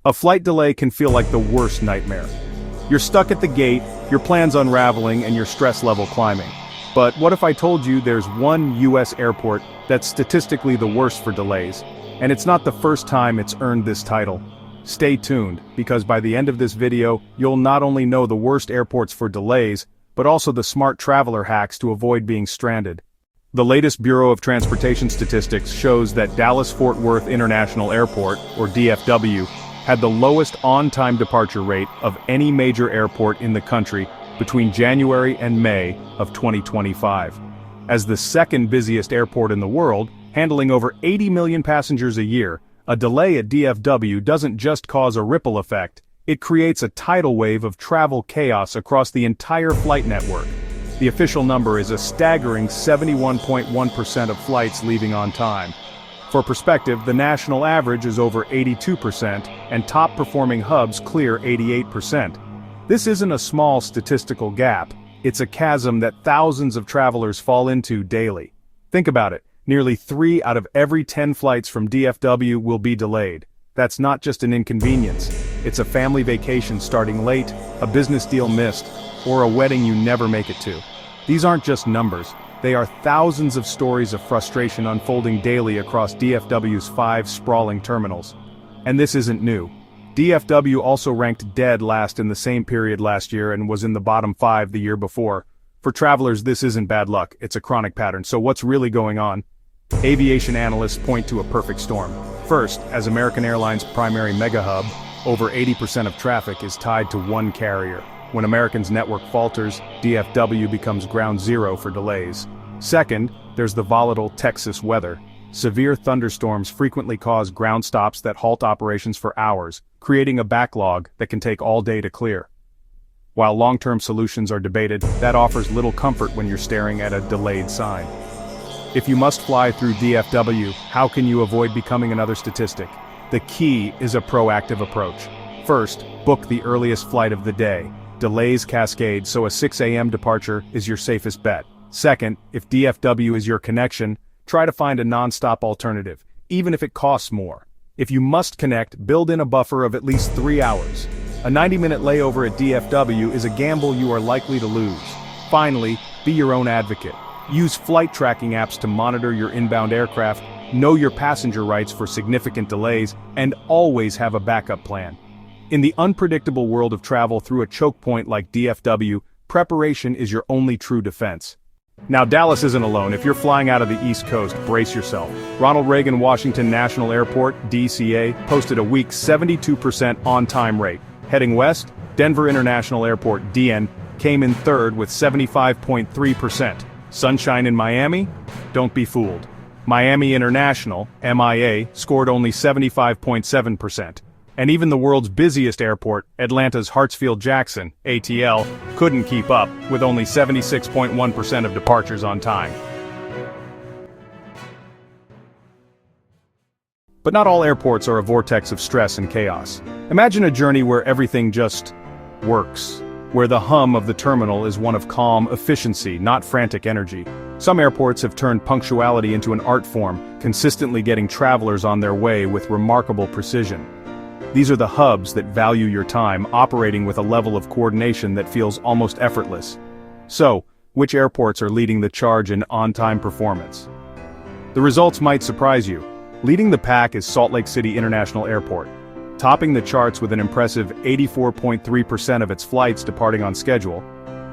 A flight delay can feel like the worst nightmare. You're stuck at the gate, your plans unraveling, and your stress level climbing. But what if I told you there's one US airport that's statistically the worst for delays? And it's not the first time it's earned this title. Stay tuned, because by the end of this video, you'll not only know the worst airports for delays, but also the smart traveler hacks to avoid being stranded. The latest Bureau of Transportation statistics shows that Dallas-Fort Worth International Airport, or DFW, had the lowest on-time departure rate of any major airport in the country between January and May of 2025. As the second busiest airport in the world, handling over 80 million passengers a year, a delay at DFW doesn't just cause a ripple effect, it creates a tidal wave of travel chaos across the entire flight network. The official number is a staggering 71.1% of flights leaving on time. For perspective, the national average is over 82%, and top-performing hubs clear 88%. This isn't a small statistical gap, it's a chasm that thousands of travelers fall into daily. Think about it, nearly 3 out of every 10 flights from DFW will be delayed. That's not just an inconvenience, it's a family vacation starting late, a business deal missed, or a wedding you never make it to. These aren't just numbers. They are thousands of stories of frustration unfolding daily across DFW's 5 sprawling terminals. And this isn't new. DFW also ranked dead last in the same period last year and was in the bottom 5 the year before. For travelers, this isn't bad luck, it's a chronic pattern. So what's really going on? Aviation analysts point to a perfect storm. First, as American Airlines' primary mega hub, over 80% of traffic is tied to one carrier. When American's network falters, DFW becomes ground zero for delays. Second, there's the volatile Texas weather. Severe thunderstorms frequently cause ground stops that halt operations for hours, creating a backlog that can take all day to clear. While long-term solutions are debated, that offers little comfort when you're staring at a delayed sign. If you must fly through DFW, how can you avoid becoming another statistic? The key is a proactive approach. First, book the earliest flight of the day. Delays cascade, so a 6 a.m. departure is your safest bet. Second, if DFW is your connection, try to find a non-stop alternative, even if it costs more. If you must connect, build in a buffer of at least 3 hours. A 90-minute layover at DFW is a gamble you are likely to lose. Finally, be your own advocate. Use flight tracking apps to monitor your inbound aircraft, know your passenger rights for significant delays, and always have a backup plan. In the unpredictable world of travel through a choke point like DFW, preparation is your only true defense. Now Dallas isn't alone. If you're flying out of the East Coast, brace yourself. Ronald Reagan Washington National Airport, DCA, posted a weak 72% on-time rate. Heading west, Denver International Airport, DN, came in third with 75.3%. Sunshine in Miami? Don't be fooled. Miami International, MIA, scored only 75.7%. And even the world's busiest airport, Atlanta's Hartsfield-Jackson, ATL, couldn't keep up, with only 76.1% of departures on time. But not all airports are a vortex of stress and chaos. Imagine a journey where everything just works, where the hum of the terminal is one of calm efficiency, not frantic energy. Some airports have turned punctuality into an art form, consistently getting travelers on their way with remarkable precision. These are the hubs that value your time, operating with a level of coordination that feels almost effortless. So, which airports are leading the charge in on-time performance? The results might surprise you. Leading the pack is Salt Lake City International Airport, topping the charts with an impressive 84.3% of its flights departing on schedule.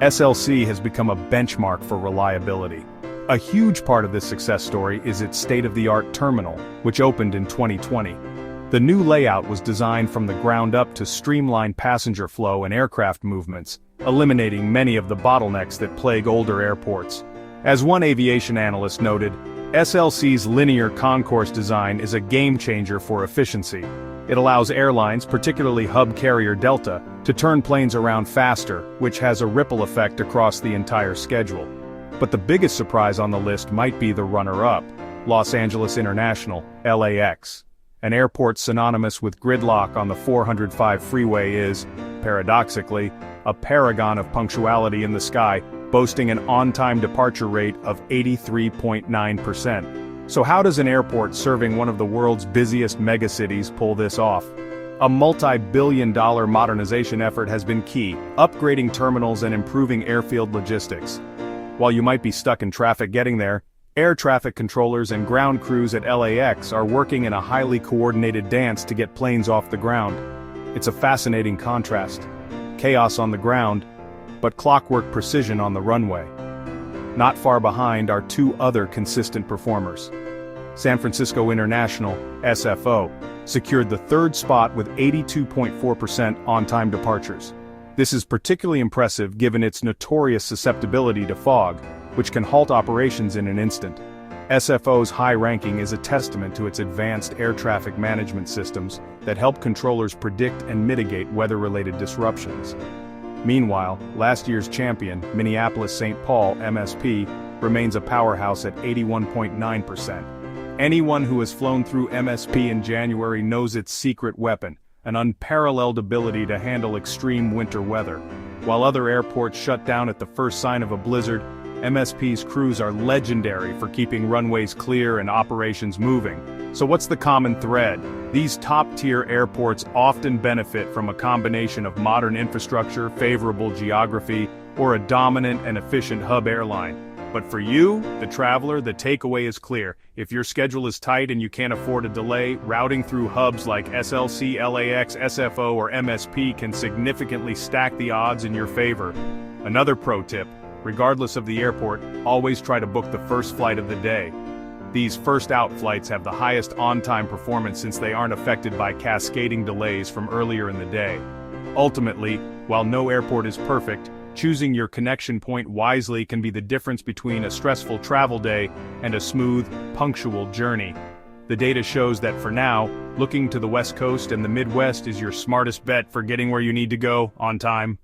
SLC has become a benchmark for reliability. A huge part of this success story is its state-of-the-art terminal, which opened in 2020. The new layout was designed from the ground up to streamline passenger flow and aircraft movements, eliminating many of the bottlenecks that plague older airports. As one aviation analyst noted, SLC's linear concourse design is a game-changer for efficiency. It allows airlines, particularly hub carrier Delta, to turn planes around faster, which has a ripple effect across the entire schedule. But the biggest surprise on the list might be the runner-up, Los Angeles International, LAX. An airport synonymous with gridlock on the 405 freeway is, paradoxically, a paragon of punctuality in the sky, boasting an on-time departure rate of 83.9%. So how does an airport serving one of the world's busiest megacities pull this off? A multi-billion-dollar modernization effort has been key, upgrading terminals and improving airfield logistics. While you might be stuck in traffic getting there, air traffic controllers and ground crews at LAX are working in a highly coordinated dance to get planes off the ground. It's a fascinating contrast. Chaos on the ground, but clockwork precision on the runway. Not far behind are two other consistent performers. San Francisco International, SFO, secured the third spot with 82.4% on-time departures. This is particularly impressive given its notorious susceptibility to fog, which can halt operations in an instant. SFO's high ranking is a testament to its advanced air traffic management systems that help controllers predict and mitigate weather-related disruptions. Meanwhile, last year's champion, Minneapolis-St. Paul, MSP, remains a powerhouse at 81.9%. Anyone who has flown through MSP in January knows its secret weapon, an unparalleled ability to handle extreme winter weather. While other airports shut down at the first sign of a blizzard, MSP's crews are legendary for keeping runways clear and operations moving. So what's the common thread? These top-tier airports often benefit from a combination of modern infrastructure, favorable geography, or a dominant and efficient hub airline. But for you, the traveler, the takeaway is clear. If your schedule is tight and you can't afford a delay, routing through hubs like SLC, LAX, SFO, or MSP can significantly stack the odds in your favor. Another pro tip, regardless of the airport, always try to book the first flight of the day. These first-out flights have the highest on-time performance since they aren't affected by cascading delays from earlier in the day. Ultimately, while no airport is perfect, choosing your connection point wisely can be the difference between a stressful travel day and a smooth, punctual journey. The data shows that for now, looking to the West Coast and the Midwest is your smartest bet for getting where you need to go on time.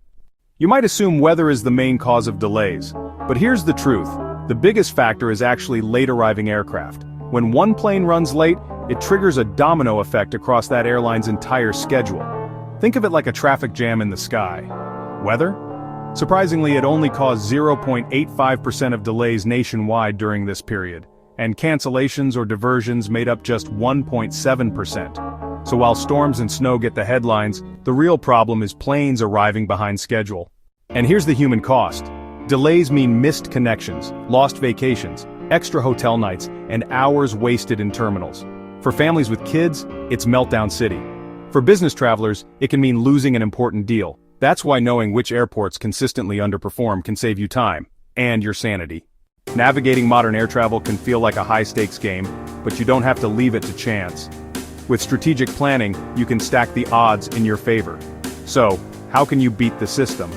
You might assume weather is the main cause of delays, but here's the truth. The biggest factor is actually late-arriving aircraft. When one plane runs late, it triggers a domino effect across that airline's entire schedule. Think of it like a traffic jam in the sky. Weather? Surprisingly, it only caused 0.85% of delays nationwide during this period, and cancellations or diversions made up just 1.7%. So while storms and snow get the headlines, the real problem is planes arriving behind schedule. And here's the human cost. Delays mean missed connections, lost vacations, extra hotel nights, and hours wasted in terminals. For families with kids, it's meltdown city. For business travelers, it can mean losing an important deal. That's why knowing which airports consistently underperform can save you time, and your sanity. Navigating modern air travel can feel like a high-stakes game, but you don't have to leave it to chance. With strategic planning, you can stack the odds in your favor. So, how can you beat the system?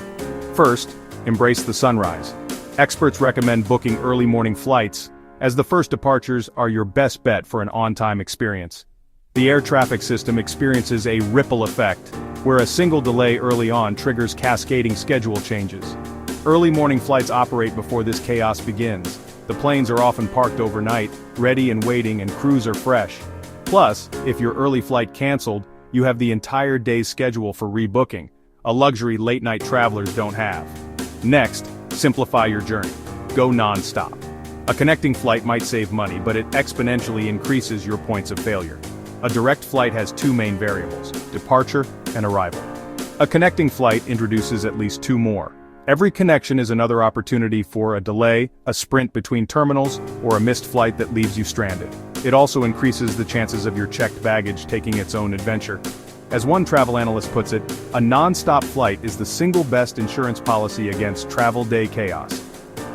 First, embrace the sunrise. Experts recommend booking early morning flights, as the first departures are your best bet for an on-time experience. The air traffic system experiences a ripple effect, where a single delay early on triggers cascading schedule changes. Early morning flights operate before this chaos begins. The planes are often parked overnight, ready and waiting, and crews are fresh. Plus, if your early flight canceled, you have the entire day's schedule for rebooking, a luxury late-night travelers don't have. Next, simplify your journey. Go non-stop. A connecting flight might save money, but it exponentially increases your points of failure. A direct flight has two main variables, departure and arrival. A connecting flight introduces at least two more. Every connection is another opportunity for a delay, a sprint between terminals, or a missed flight that leaves you stranded. It also increases the chances of your checked baggage taking its own adventure. As one travel analyst puts it, a non-stop flight is the single best insurance policy against travel day chaos.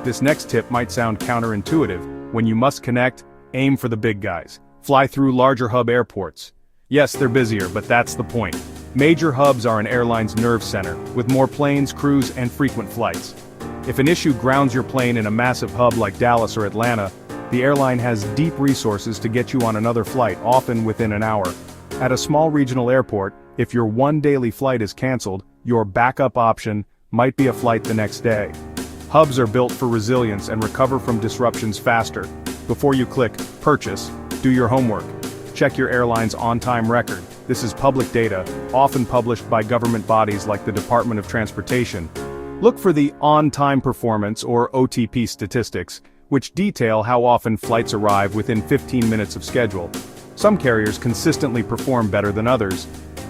This next tip might sound counterintuitive. When you must connect, aim for the big guys. Fly through larger hub airports. Yes, they're busier, but that's the point. Major hubs are an airline's nerve center, with more planes, crews, and frequent flights. If an issue grounds your plane in a massive hub like Dallas or Atlanta, the airline has deep resources to get you on another flight, often within an hour. At a small regional airport, if your one daily flight is canceled, your backup option might be a flight the next day. Hubs are built for resilience and recover from disruptions faster. Before you click purchase, do your homework. Check your airline's on-time record. This is public data, often published by government bodies like the Department of Transportation. Look for the on-time performance or OTP statistics, which detail how often flights arrive within 15 minutes of schedule. Some carriers consistently perform better than others.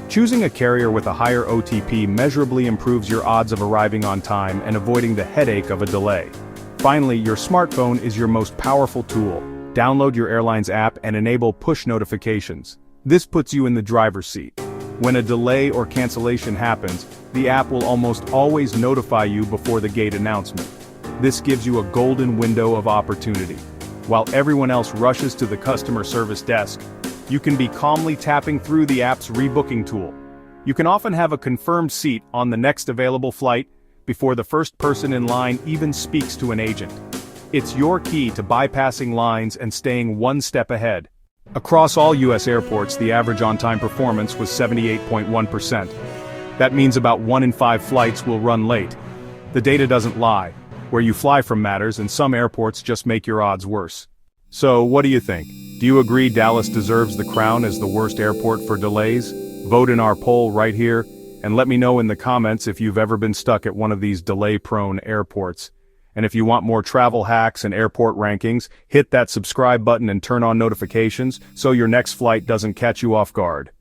Choosing a carrier with a higher OTP measurably improves your odds of arriving on time and avoiding the headache of a delay. Finally, your smartphone is your most powerful tool. Download your airline's app and enable push notifications. This puts you in the driver's seat. When a delay or cancellation happens, the app will almost always notify you before the gate announcement. This gives you a golden window of opportunity. While everyone else rushes to the customer service desk, you can be calmly tapping through the app's rebooking tool. You can often have a confirmed seat on the next available flight before the first person in line even speaks to an agent. It's your key to bypassing lines and staying one step ahead. Across all U.S. airports, the average on-time performance was 78.1%. That means about 1 in 5 flights will run late. The data doesn't lie. Where you fly from matters, and some airports just make your odds worse. So, what do you think? Do you agree Dallas deserves the crown as the worst airport for delays? Vote in our poll right here, and let me know in the comments if you've ever been stuck at one of these delay-prone airports. And if you want more travel hacks and airport rankings, hit that subscribe button and turn on notifications so your next flight doesn't catch you off guard.